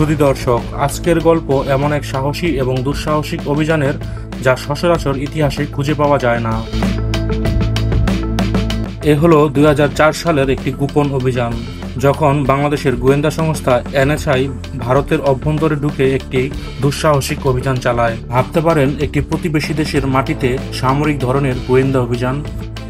সুধী দর্শক, আজকের গল্প এমন এক সাহসী এবং দুঃসাহসিক অভিযানের যা সচরাচর ইতিহাসে খুঁজে পাওয়া যায় না। এ হলো 2004 সালের একটি গোপন অভিযান, যখন বাংলাদেশের গোয়েন্দা সংস্থা এনএসআই ভারতের অভ্যন্তরে ঢুকে একটি দুঃসাহসিক অভিযান চালায়। ভাবতে পারেন, একটি প্রতিবেশী দেশের মাটিতে সামরিক ধরনের গোয়েন্দা অভিযান।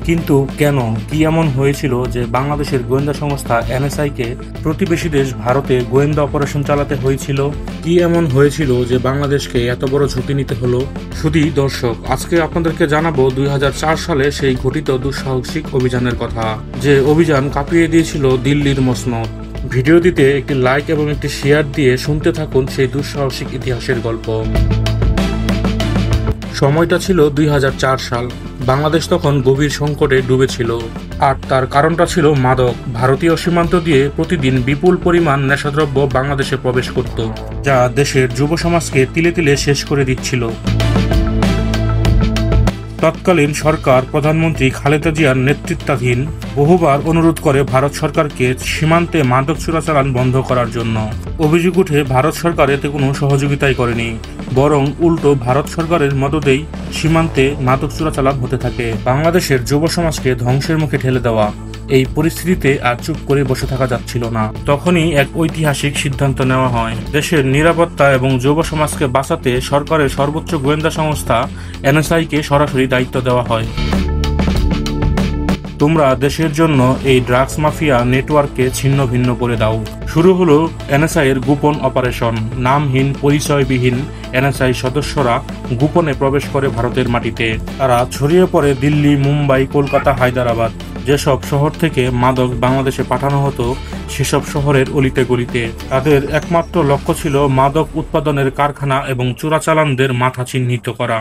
কিন্তু কেন, কি এমন হয়েছিল যে বাংলাদেশের গোয়েন্দা সংস্থা এনএসআইকে প্রতিবেশী দেশ ভারতে গোয়েন্দা অপারেশন চালাতে হয়েছিল? কি এমন হয়েছিল যে বাংলাদেশকে এত বড় ঝুঁকি নিতে হলো? শুধু দর্শক, আজকে আপনাদেরকে জানাবো 2004 সালে সেই ঘটিত দুঃসাহসিক অভিযানের কথা, যে অভিযান কাঁপিয়ে দিয়েছিল দিল্লির মসনদ। ভিডিওটিতে একটি লাইক এবং একটি শেয়ার দিয়ে শুনতে থাকুন সেই দুঃসাহসিক ইতিহাসের গল্প। সময়টা ছিল 2004 সাল। বাংলাদেশ তখন গভীর সংকটে ডুবেছিল, আর তার কারণটা ছিল মাদক। ভারতীয় সীমান্ত দিয়ে প্রতিদিন বিপুল পরিমাণ নেশাদ্রব্য বাংলাদেশে প্রবেশ করত, যা দেশের যুব সমাজকে তিলে তিলে শেষ করে দিচ্ছিল। তৎকালীন সরকার প্রধানমন্ত্রী খালেদা জিয়ার নেতৃত্বাধীন বহুবার অনুরোধ করে ভারত সরকারকে সীমান্তে মাদক চোরাচালান বন্ধ করার জন্য। অভিযোগ উঠে ভারত সরকার এতে কোনো সহযোগিতাই করেনি, বরং উল্টো ভারত সরকারের মদদেই সীমান্তে মাদক চোরাচালান হতে থাকে। বাংলাদেশের যুব সমাজকে ধ্বংসের মুখে ঠেলে দেওয়া এই পরিস্থিতিতে আর চুপ করে বসে থাকা যাচ্ছিল না। তখনই এক ঐতিহাসিক সিদ্ধান্ত নেওয়া হয়। দেশের নিরাপত্তা এবং যুব সমাজকে বাঁচাতে সরকারের সর্বোচ্চ গোয়েন্দা সংস্থা এনএসআইকে সরাসরি দায়িত্ব দেওয়া হয়। তোমরা দেশের জন্য এই ড্রাগস মাফিয়া নেটওয়ার্ককে ছিন্ন ভিন্ন করে দাও। শুরু হলো এনএসআই এর গোপন অপারেশন। নামহীন, পরিচয়বিহীন এনএসআই সদস্যরা গোপনে প্রবেশ করে ভারতের মাটিতে। তারা ছড়িয়ে পড়ে দিল্লি, মুম্বাই, কলকাতা, হায়দ্রাবাদ। যেসব শহর থেকে মাদক বাংলাদেশে পাঠানো হতো, সেসব শহরের অলিতে গলিতে। তাদের একমাত্র লক্ষ্য ছিল মাদক উৎপাদনের কারখানা এবং চোরাচালানদের মাথা চিহ্নিত করা।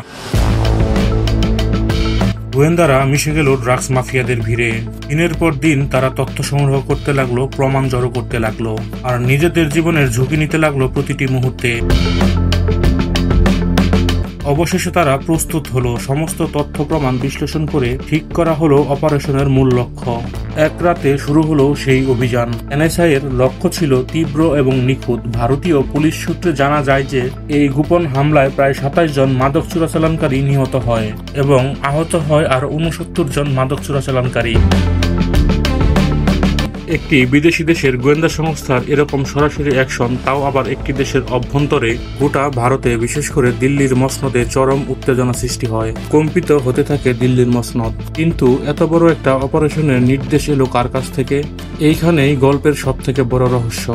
গোয়েন্দারা মিশে গেল ড্রাগস মাফিয়াদের ভিড়ে। দিনের পর দিন তারা তথ্য সংগ্রহ করতে লাগলো, প্রমাণ জড়ো করতে লাগলো, আর নিজেদের জীবনের ঝুঁকি নিতে লাগলো প্রতিটি মুহূর্তে। অবশেষে তারা প্রস্তুত হলো। সমস্ত তথ্য প্রমাণ বিশ্লেষণ করে ঠিক করা হলো অপারেশনের মূল লক্ষ্য। এক রাতে শুরু হলো সেই অভিযান। এনএসআই এর লক্ষ্য ছিল তীব্র এবং নিখুঁত। ভারতীয় পুলিশ সূত্রে জানা যায় যে এই গোপন হামলায় প্রায় 27 জন মাদক চোরাচালানকারী নিহত হয় এবং আহত হয় আর 69 জন মাদক চোরাচালানকারী। একটি বিদেশি দেশের গোয়েন্দা সংস্থার এরকম সরাসরি অ্যাকশন, তাও আবার একটি দেশের অভ্যন্তরে, গোটা ভারতে বিশেষ করে দিল্লির মসনদে চরম উত্তেজনা সৃষ্টি হয়। কম্পিত হতে থাকে দিল্লির মসনদ। কিন্তু এত বড় একটা অপারেশনের নির্দেশ এলো কার কাছ থেকে? এইখানেই গল্পের সব থেকে বড় রহস্য।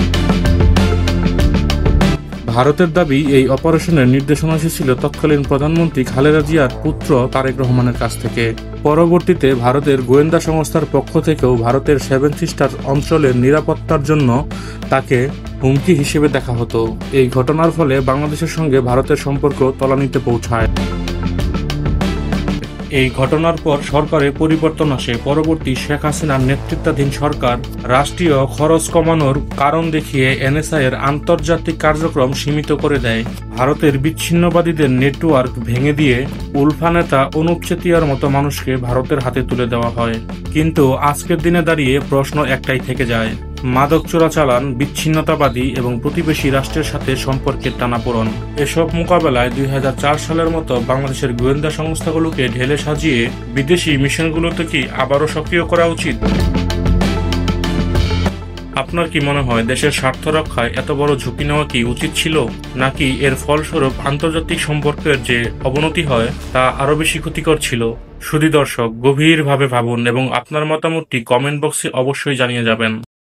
ভারতের দাবি, এই অপারেশনের নির্দেশনা এসেছিল তৎকালীন প্রধানমন্ত্রী খালেদা জিয়ার পুত্র তারেক রহমানের কাছ থেকে। পরবর্তীতে ভারতের গোয়েন্দা সংস্থার পক্ষ থেকেও ভারতের 7 সিস্টার অঞ্চলের নিরাপত্তার জন্য তাকে হুমকি হিসেবে দেখা হতো। এই ঘটনার ফলে বাংলাদেশের সঙ্গে ভারতের সম্পর্ক তলানিতে পৌঁছায়। এই ঘটনার পর সরকারে পরিবর্তন আসে। পরবর্তী শেখ হাসিনার নেতৃত্বাধীন সরকার রাষ্ট্রীয় খরচ কমানোর কারণ দেখিয়ে এনএসআই এর আন্তর্জাতিক কার্যক্রম সীমিত করে দেয়। ভারতের বিচ্ছিন্নবাদীদের নেটওয়ার্ক ভেঙে দিয়ে উলফা নেতা অনুপ চেতিয়ার মতো মানুষকে ভারতের হাতে তুলে দেওয়া হয়। কিন্তু আজকের দিনে দাঁড়িয়ে প্রশ্ন একটাই থেকে যায়: মাদক চোরাচালান, বিচ্ছিন্নতাবাদী এবং প্রতিবেশী রাষ্ট্রের সাথে সম্পর্কের টানাপোড়েন। এসব মোকাবেলায় 2004 সালের মতো বাংলাদেশের গোয়েন্দা সংস্থাগুলোকে ঢেলে সাজিয়ে বিদেশি মিশনগুলোতে কি আবারও সক্রিয় করা উচিত? আপনার কি মনে হয়, দেশের স্বার্থ রক্ষায় এত বড় ঝুঁকি নেওয়া কি উচিত ছিল, নাকি এর ফলস্বরূপ আন্তর্জাতিক সম্পর্কের যে অবনতি হয় তা আরো বেশি ক্ষতিকর ছিল? সুধী দর্শক, গভীরভাবে ভাবুন এবং আপনার মতামতটি কমেন্ট বক্সে অবশ্যই জানিয়ে যাবেন।